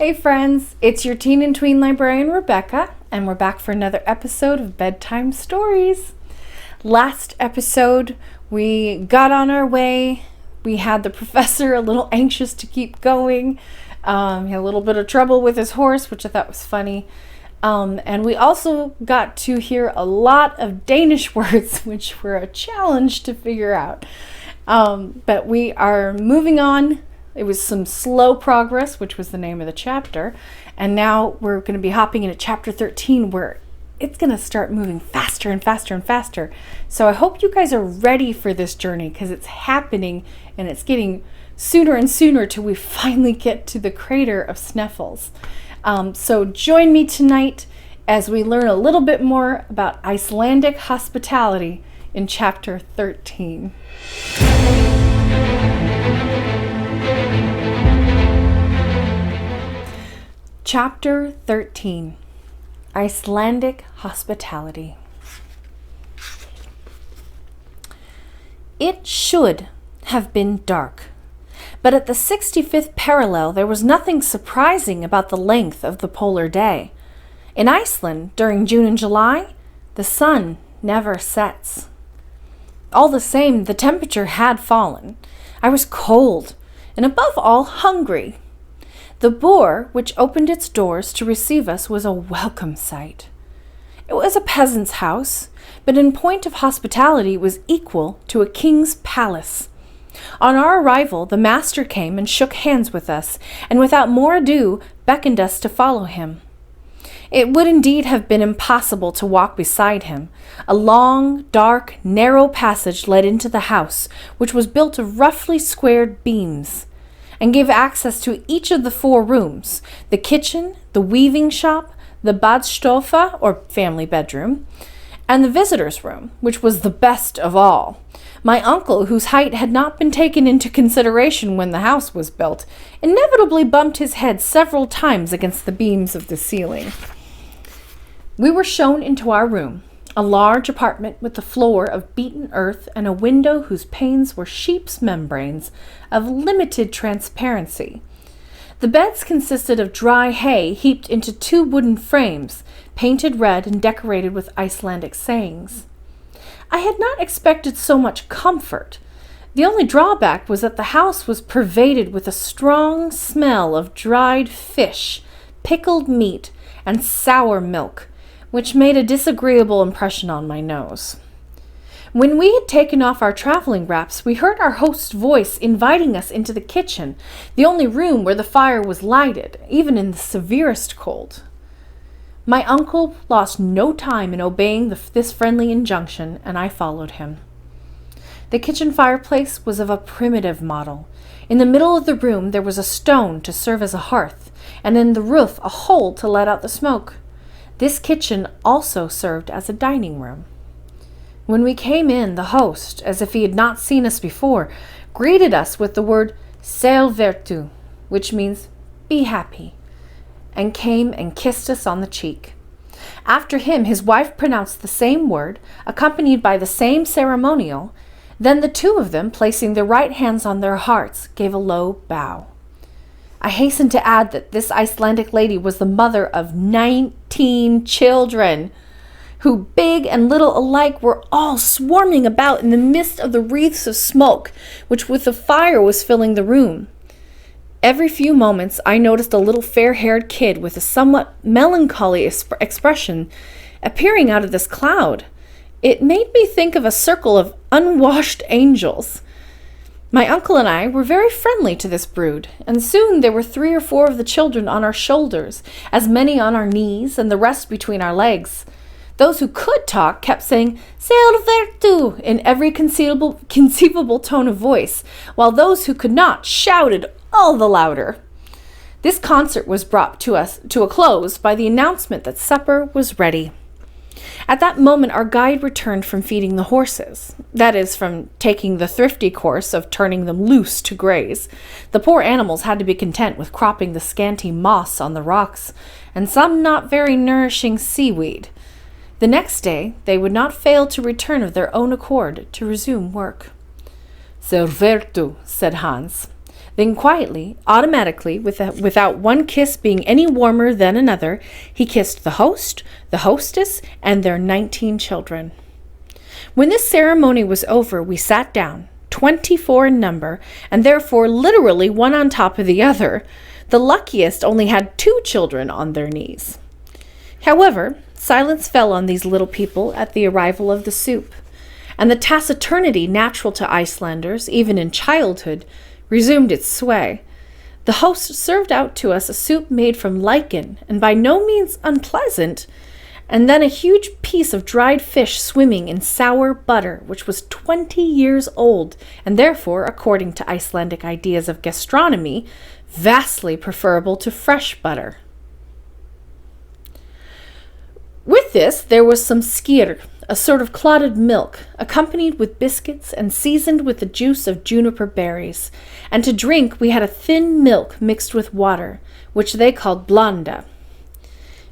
Hey friends, it's your teen and tween librarian Rebecca, and we're back for another episode of Bedtime Stories. Last episode, we got on our way. We had the professor a little anxious to keep going. He had a little bit of trouble with his horse, which I thought was funny. And we also got to hear a lot of Danish words, which were a challenge to figure out. But we are moving on. It was some slow progress, which was the name of the chapter. And now we're going to be hopping into chapter 13, where it's going to start moving faster and faster and faster. So I hope you guys are ready for this journey, because it's happening and it's getting sooner and sooner till we finally get to the crater of Sneffels. So join me tonight as we learn a little bit more about Icelandic hospitality in chapter 13. Chapter 13, Icelandic Hospitality. It should have been dark, but at the 65th parallel there was nothing surprising about the length of the polar day. In Iceland, during June and July, the sun never sets. All the same, the temperature had fallen. I was cold, and above all, hungry. The boor, which opened its doors to receive us, was a welcome sight. It was a peasant's house, but in point of hospitality was equal to a king's palace. On our arrival, the master came and shook hands with us, and without more ado beckoned us to follow him. It would indeed have been impossible to walk beside him. A long, dark, narrow passage led into the house, which was built of roughly squared beams, and gave access to each of the 4 rooms: the kitchen, the weaving shop, the badstofa, or family bedroom, and the visitor's room, which was the best of all. My uncle, whose height had not been taken into consideration when the house was built, inevitably bumped his head several times against the beams of the ceiling. We were shown into our room, a large apartment with a floor of beaten earth and a window whose panes were sheep's membranes of limited transparency. The beds consisted of dry hay heaped into 2 wooden frames, painted red and decorated with Icelandic sayings. I had not expected so much comfort. The only drawback was that the house was pervaded with a strong smell of dried fish, pickled meat, and sour milk, which made a disagreeable impression on my nose. When we had taken off our traveling wraps, we heard our host's voice inviting us into the kitchen, the only room where the fire was lighted, even in the severest cold. My uncle lost no time in obeying this friendly injunction, and I followed him. The kitchen fireplace was of a primitive model. In the middle of the room there was a stone to serve as a hearth, and in the roof a hole to let out the smoke. This kitchen also served as a dining room. When we came in, the host, as if he had not seen us before, greeted us with the word "Selvertu," which means "be happy," and came and kissed us on the cheek. After him, his wife pronounced the same word, accompanied by the same ceremonial. Then the 2 of them, placing their right hands on their hearts, gave a low bow. I hasten to add that this Icelandic lady was the mother of 19 children, who, big and little alike, were all swarming about in the midst of the wreaths of smoke, which with the fire was filling the room. Every few moments I noticed a little fair-haired kid with a somewhat melancholy expression appearing out of this cloud. It made me think of a circle of unwashed angels. My uncle and I were very friendly to this brood, and soon there were 3 or 4 of the children on our shoulders, as many on our knees, and the rest between our legs. Those who could talk kept saying "Selvertu" in every conceivable tone of voice, while those who could not shouted all the louder. This concert was brought to a close by the announcement that supper was ready. At that moment our guide returned from feeding the horses, that is, from taking the thrifty course of turning them loose to graze. The poor animals had to be content with cropping the scanty moss on the rocks, and some not very nourishing seaweed. The next day they would not fail to return of their own accord to resume work. "Selvertu," said Hans. Then quietly, automatically, without one kiss being any warmer than another, he kissed the host, the hostess, and their 19 children. When this ceremony was over, we sat down, 24 in number, and therefore literally one on top of the other. The luckiest only had 2 children on their knees. However, silence fell on these little people at the arrival of the soup, and the taciturnity natural to Icelanders, even in childhood, resumed its sway. The host served out to us a soup made from lichen, and by no means unpleasant, and then a huge piece of dried fish swimming in sour butter, which was 20 years old, and therefore, according to Icelandic ideas of gastronomy, vastly preferable to fresh butter. With this, there was some skyr, a sort of clotted milk, accompanied with biscuits and seasoned with the juice of juniper berries, and to drink we had a thin milk mixed with water, which they called blanda.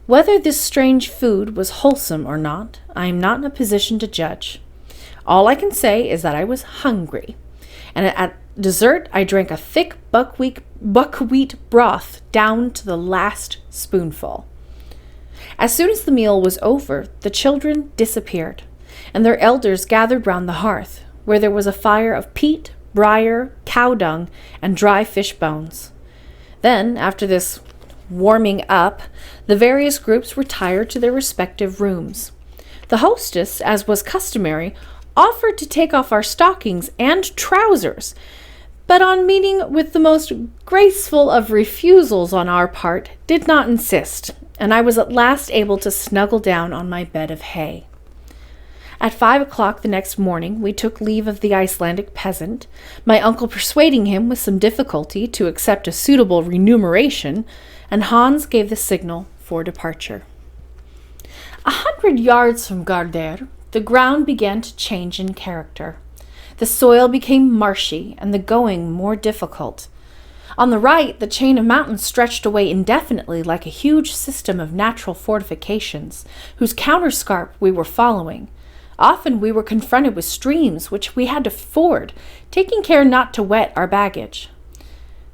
Whether this strange food was wholesome or not, I am not in a position to judge. All I can say is that I was hungry, and at dessert I drank a thick buckwheat broth down to the last spoonful. As soon as the meal was over, the children disappeared, and their elders gathered round the hearth, where there was a fire of peat, briar, cow dung, and dry fish bones. Then, after this warming up, the various groups retired to their respective rooms. The hostess, as was customary, offered to take off our stockings and trousers, but on meeting with the most graceful of refusals on our part, did not insist, and I was at last able to snuggle down on my bed of hay. At 5 o'clock the next morning, we took leave of the Icelandic peasant, my uncle persuading him with some difficulty to accept a suitable remuneration, and Hans gave the signal for departure. 100 yards from Gardar, the ground began to change in character. The soil became marshy and the going more difficult. On the right, the chain of mountains stretched away indefinitely like a huge system of natural fortifications, whose counterscarp we were following. Often we were confronted with streams which we had to ford, taking care not to wet our baggage.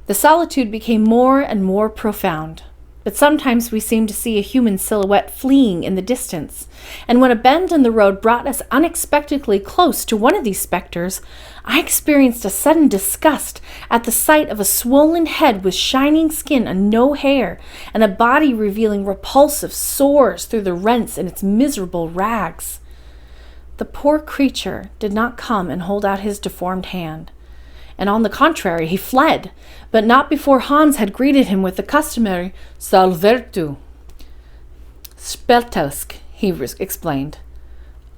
The solitude became more and more profound, but sometimes we seemed to see a human silhouette fleeing in the distance, and when a bend in the road brought us unexpectedly close to one of these specters, I experienced a sudden disgust at the sight of a swollen head with shining skin and no hair, and a body revealing repulsive sores through the rents in its miserable rags. The poor creature did not come and hold out his deformed hand, and on the contrary, he fled, but not before Hans had greeted him with the customary "Salvertu." "Speltelsk," he explained.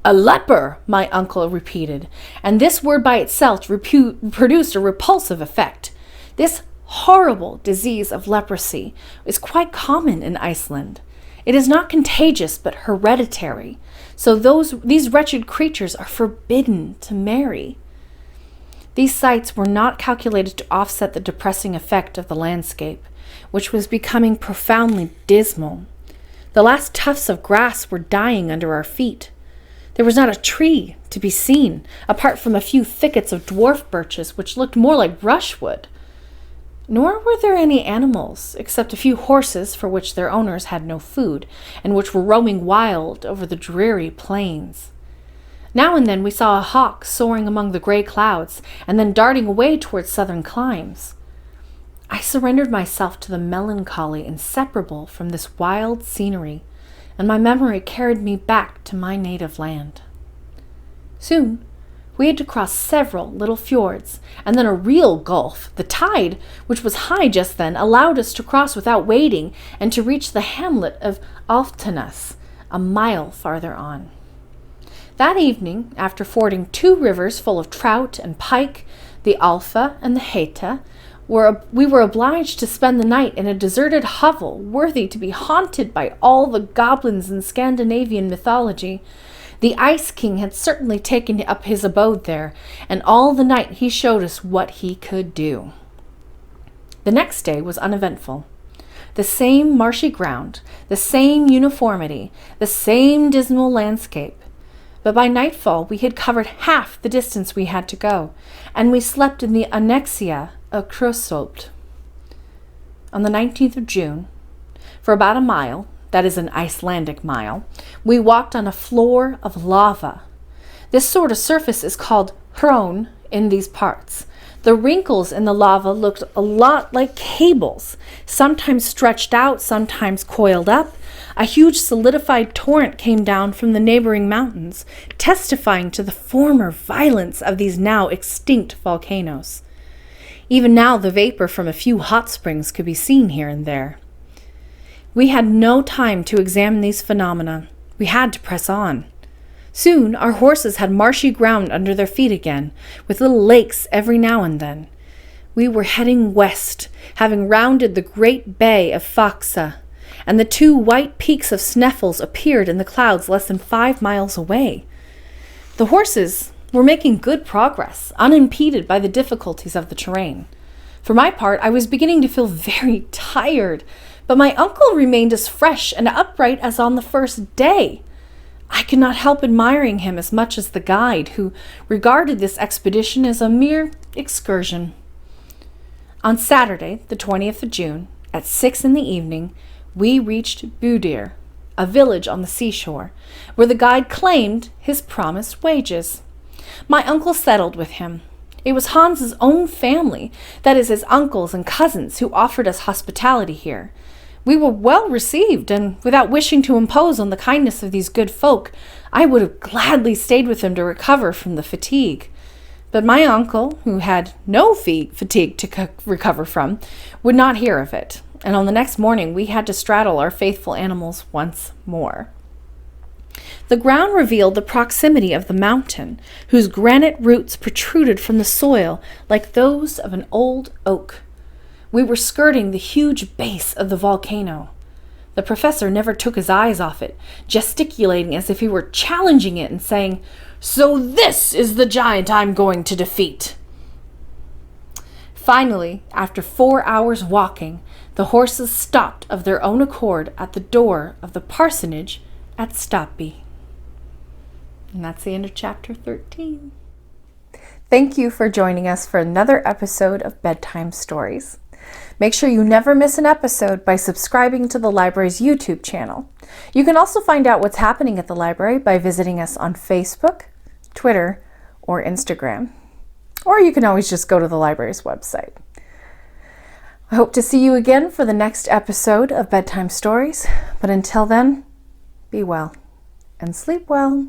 "A leper," my uncle repeated, and this word by itself produced a repulsive effect. This horrible disease of leprosy is quite common in Iceland. It is not contagious, but hereditary, so these wretched creatures are forbidden to marry. These sights were not calculated to offset the depressing effect of the landscape, which was becoming profoundly dismal. The last tufts of grass were dying under our feet. There was not a tree to be seen, apart from a few thickets of dwarf birches which looked more like brushwood. Nor were there any animals, except a few horses for which their owners had no food, and which were roaming wild over the dreary plains. Now and then we saw a hawk soaring among the gray clouds, and then darting away towards southern climes. I surrendered myself to the melancholy inseparable from this wild scenery, and my memory carried me back to my native land. Soon we had to cross several little fjords, and then a real gulf. The tide, which was high just then, allowed us to cross without wading, and to reach the hamlet of Alftanes, a mile farther on. That evening, after fording 2 rivers full of trout and pike, the Alfa and the Heta, we were obliged to spend the night in a deserted hovel worthy to be haunted by all the goblins in Scandinavian mythology. The Ice King had certainly taken up his abode there, and all the night he showed us what he could do. The next day was uneventful. The same marshy ground, the same uniformity, the same dismal landscape. But by nightfall we had covered half the distance we had to go, and we slept in the annexia a krösopt. On the 19th of June, for about a mile, that is an Icelandic mile, we walked on a floor of lava. This sort of surface is called hrón in these parts. The wrinkles in the lava looked a lot like cables, sometimes stretched out, sometimes coiled up. A huge solidified torrent came down from the neighboring mountains, testifying to the former violence of these now extinct volcanoes. Even now, the vapor from a few hot springs could be seen here and there. We had no time to examine these phenomena. We had to press on. Soon, our horses had marshy ground under their feet again, with little lakes every now and then. We were heading west, having rounded the great bay of Faxa, and the two white peaks of Sneffels appeared in the clouds less than 5 miles away. The horses were making good progress, unimpeded by the difficulties of the terrain. For my part, I was beginning to feel very tired, but my uncle remained as fresh and upright as on the first day. I could not help admiring him as much as the guide, who regarded this expedition as a mere excursion. On Saturday, the 20th of June, at 6 in the evening, we reached Budir, a village on the seashore, where the guide claimed his promised wages. My uncle settled with him. It was Hans's own family, that is his uncles and cousins, who offered us hospitality here. We were well received, and without wishing to impose on the kindness of these good folk, I would have gladly stayed with them to recover from the fatigue. But my uncle, who had no fatigue to recover from, would not hear of it, and on the next morning we had to straddle our faithful animals once more. The ground revealed the proximity of the mountain, whose granite roots protruded from the soil like those of an old oak. We were skirting the huge base of the volcano. The professor never took his eyes off it, gesticulating as if he were challenging it and saying, "So this is the giant I'm going to defeat." Finally, after 4 hours walking, the horses stopped of their own accord at the door of the parsonage at Stapi. And that's the end of chapter 13. Thank you for joining us for another episode of Bedtime Stories. Make sure you never miss an episode by subscribing to the library's YouTube channel. You can also find out what's happening at the library by visiting us on Facebook, Twitter, or Instagram. Or you can always just go to the library's website. I hope to see you again for the next episode of Bedtime Stories, but until then, be well and sleep well.